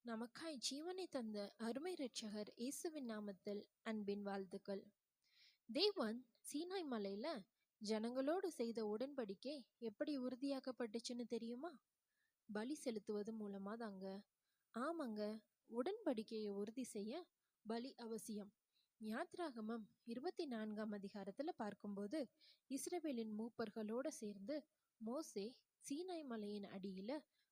நமக்காய் ஜீவனை தந்த அருமை இரட்சகர் இயேசுவின் நாமத்தில் அன்பின் வாழ்த்துக்கள். தேவன் சீனாய் மலையில ஜனங்களோடு செய்த உடன்படிக்கை எப்படி உறுதியாக்கப்பட்டுச்சுன்னு தெரியுமா? பலி செலுத்துவது மூலமா தாங்க. ஆமாங்க, உடன்படிக்கையை உறுதி செய்ய பலி அவசியம். யாத்ராகமம் 24ஆம் அதிகாரத்துல பார்க்கும்போது இஸ்ரவேலின் மூப்பர்களோட சேர்ந்து மோசே சீனாய் மலையின் அடியில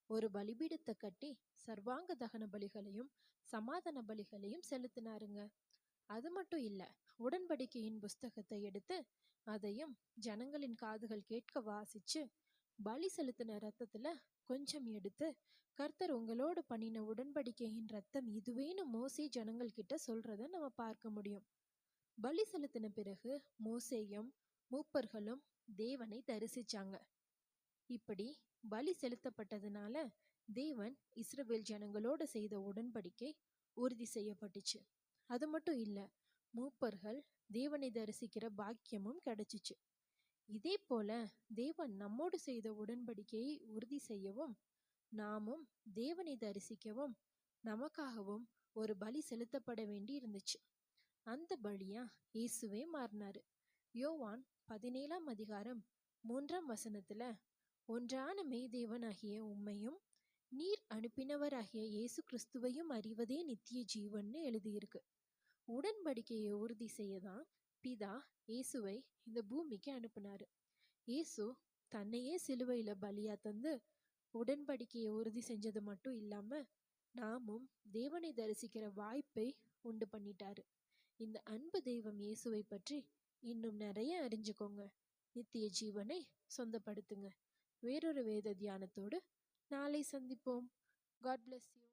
ஒரு பலிபீடத்தை கட்டி சர்வாங்க தகன பலிகளையும் சமாதான பலிகளையும் செலுத்தினாருங்க. அது மட்டும் இல்ல, உடன்படிக்கையின் புஸ்தகத்தை எடுத்து அதையும் ஜனங்களின் காதுகள் கேட்க வாசிச்சு பலி செலுத்தின ரத்தத்துல கொஞ்சம் எடுத்து, கர்த்தர் உங்களோடு பண்ணின உடன்படிக்கையின் ரத்தம் இதுவேன்னு மோசே ஜனங்கள் கிட்ட சொல்றத நம்ம பார்க்க முடியும். பலி செலுத்தின பிறகு மோசேயும் மூப்பர்களும் தேவனை தரிசிச்சாங்க. இப்படி பலி செலுத்தப்பட்டதுனால தேவன் இஸ்ரவேல் ஜனங்களோடு செய்த உடன்படிக்கை உறுதி செய்யப்பட்டுச்சு. அது மட்டும் இல்ல, மூப்பர்கள் தேவனை தரிசிக்கிற பாக்கியமும் கிடைச்சிச்சு. இதே போல தேவன் நம்மோடு செய்த உடன்படிக்கையை உறுதி செய்யவும் நாமும் தேவனை தரிசிக்கவும் நமக்காகவும் ஒரு பலி செலுத்தப்பட வேண்டி இருந்துச்சு. அந்த பலியா இயேசுவே மாறினாரு. யோவான் 17ஆம் அதிகாரம் 3ஆம் வசனத்துல, ஒன்றான மெய்தேவனாகிய உம்மையும் நீர் அனுப்பினவராகிய இயேசு கிறிஸ்துவையும் அறிவதே நித்திய ஜீவன்னு எழுதியிருக்கு. உடன்படிக்கையை உறுதி செய்யதான் பிதா இயேசுவை இந்த பூமிக்கு அனுப்பினாரு. இயேசு தன்னையே சிலுவையில பலியா தந்து உடன்படிக்கையை உறுதி செஞ்சது மட்டும் இல்லாம நாமும் தேவனை தரிசிக்கிற வாய்ப்பை உண்டு பண்ணிட்டாரு. இந்த அன்பு தெய்வம் இயேசுவை பற்றி இன்னும் நிறைய அறிஞ்சுக்கோங்க. நித்திய ஜீவனை சொந்தப்படுத்துங்க. வேறொரு வேத தியானத்தோடு நாளை சந்திப்போம். God bless you.